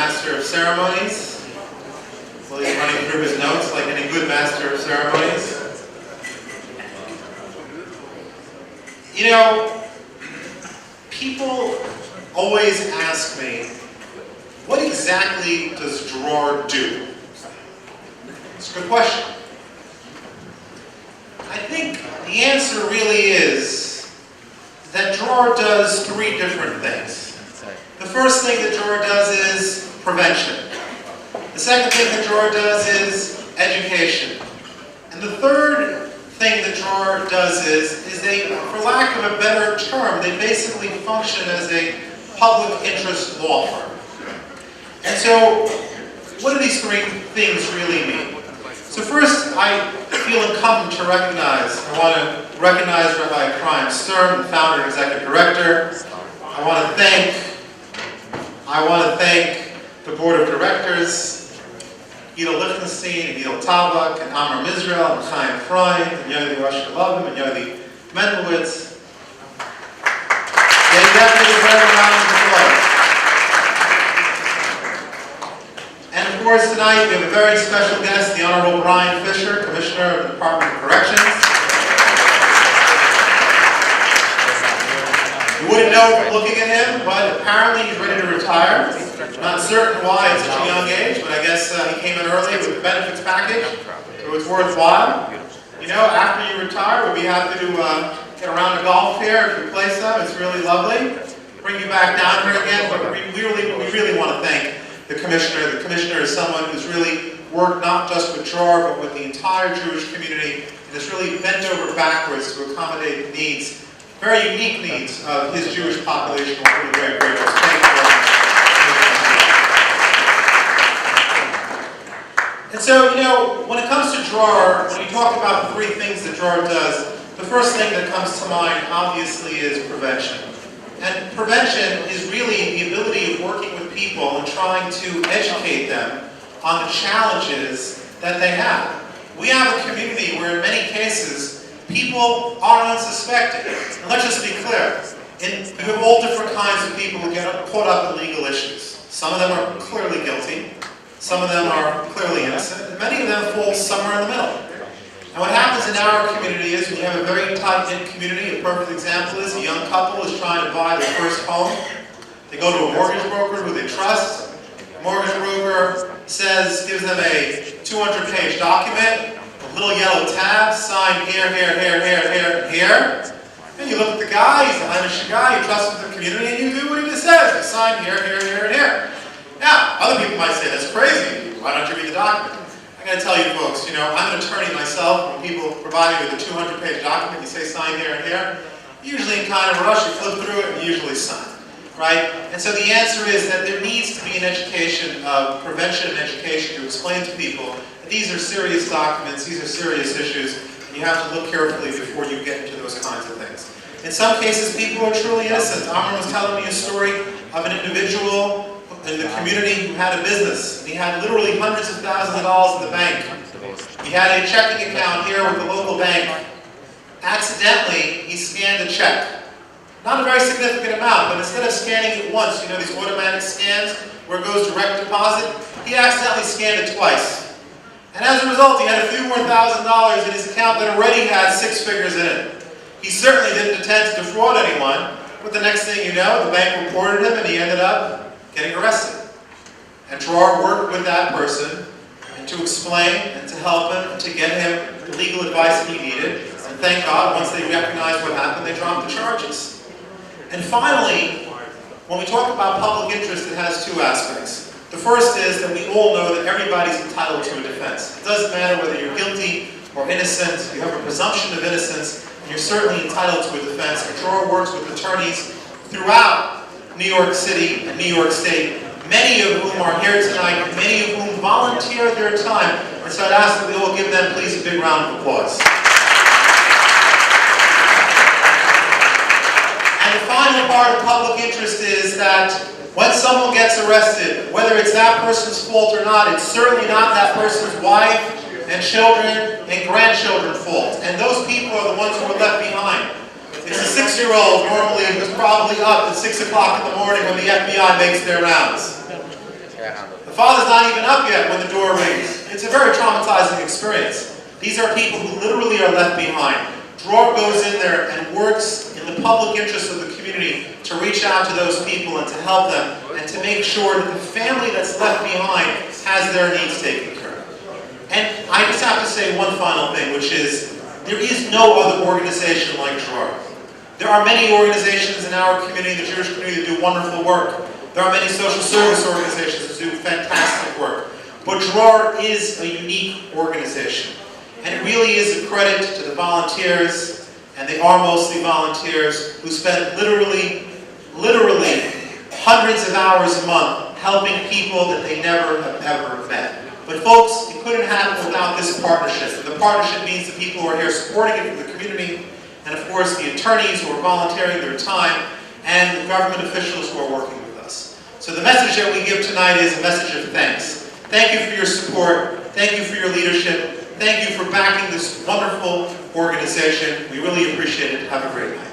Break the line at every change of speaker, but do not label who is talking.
master of ceremonies. Well, he's running through his notes like any good master of ceremonies. You know, people always ask me, what exactly does Dror do? It's a good question. I think the answer really is that Dror does three different things. The first thing that Dror does is prevention. The second thing that Dror does is education. And the third thing that Dror does is they, for lack of a better term, they basically function as a public interest law firm. And so, what do these three things really mean? So first, I feel incumbent to recognize, I want to recognize Rabbi Chaim Stern, the founder and executive director. I want to thank the board of directors, Gidel Lichtenstein, and Gidel Tabak, and Amar Mizrael, and Chaim Freund, and Yodi Rosh Kalavim, and Yodi Mendelowitz. They definitely deserve a round of applause. And of course, tonight we have a very special guest, the Honorable Brian Fisher, Commissioner of the Department of Corrections. You wouldn't know from looking at him, but apparently he's ready to retire. I'm not certain why at such a young age, but I guess he came in early with the benefits package, so it's worthwhile. You know, after you retire, we'll be happy to get a round of golf here if you play some. It's really lovely. Bring you back down here again, but we really want to thank the Commissioner. The Commissioner is someone who's really worked not just with Dror, but with the entire Jewish community, and has really bent over backwards to accommodate the needs, very unique needs of his Jewish population. We're really very grateful. Thank you very much. And so, you know, when it comes to Dror, when we talk about the three things that Dror does, the first thing that comes to mind, obviously, is prevention. And prevention is really the ability of working with people and trying to educate them on the challenges that they have. We have a community where in many cases, people are unsuspecting. And let's just be clear. You have all different kinds of people who get caught up in legal issues. Some of them are clearly guilty. Some of them are clearly innocent. And many of them fall somewhere in the middle. And what happens in our community is when you have a very tight-knit community, a perfect example is a young couple is trying to buy their first home. They go to a mortgage broker who they trust. The mortgage broker gives them a 200-page document, a little yellow tab, signed here, here, here, here, here, and here. And you look at the guy, he's an Amish guy, you trust him with the community, and you do what he just says. You sign here, here, here, and here. Now, other people might say, that's crazy. Why don't you read the document? I got to tell you folks, you know, I'm an attorney myself. When people provide me with a 200-page document, you say sign here and here, usually in kind of a rush, you flip through it and you usually sign, right? And so the answer is that there needs to be an education of prevention and education to explain to people that these are serious documents, these are serious issues, and you have to look carefully before you get into those kinds of things. In some cases, people are truly innocent. Amr was telling me a story of an individual in the community who had a business. He had literally hundreds of thousands of dollars in the bank. He had a checking account here with the local bank. Accidentally, he scanned a check. Not a very significant amount, but instead of scanning it once, you know these automatic scans where it goes direct deposit, he accidentally scanned it twice. And as a result, he had a few more $1,000s in his account that already had 6 figures in it. He certainly didn't intend to defraud anyone, but the next thing you know, the bank reported him and he ended up getting arrested. And Dror worked with that person and to explain and to help him, to get him the legal advice he needed. And thank God, once they recognized what happened, they dropped the charges. And finally, when we talk about public interest, it has two aspects. The first is that we all know that everybody's entitled to a defense. It doesn't matter whether you're guilty or innocent, you have a presumption of innocence, and you're certainly entitled to a defense. And Dror works with attorneys throughout New York City and New York State, many of whom are here tonight, and many of whom volunteer their time. And so I'd ask that we all give them, please, a big round of applause. And the final part of public interest is that when someone gets arrested, whether it's that person's fault or not, it's certainly not that person's wife and children and grandchildren's fault. And those people are the ones who are left behind. It's a 6-year-old normally who's probably up at 6 o'clock in the morning when the FBI makes their rounds. The father's not even up yet when the door rings. It's a very traumatizing experience. These are people who literally are left behind. Dror goes in there and works in the public interest of the community to reach out to those people and to help them and to make sure that the family that's left behind has their needs taken care of. And I just have to say one final thing, which is there is no other organization like Dror. There are many organizations in our community, the Jewish community, that do wonderful work. There are many social service organizations that do fantastic work. But Dror is a unique organization. And it really is a credit to the volunteers, and they are mostly volunteers, who spend literally hundreds of hours a month helping people that they never have ever met. But folks, it couldn't happen without this partnership. And the partnership means the people who are here supporting it from the community, and of course the attorneys who are volunteering their time, and the government officials who are working with us. So the message that we give tonight is a message of thanks. Thank you for your support. Thank you for your leadership. Thank you for backing this wonderful organization. We really appreciate it. Have a great night.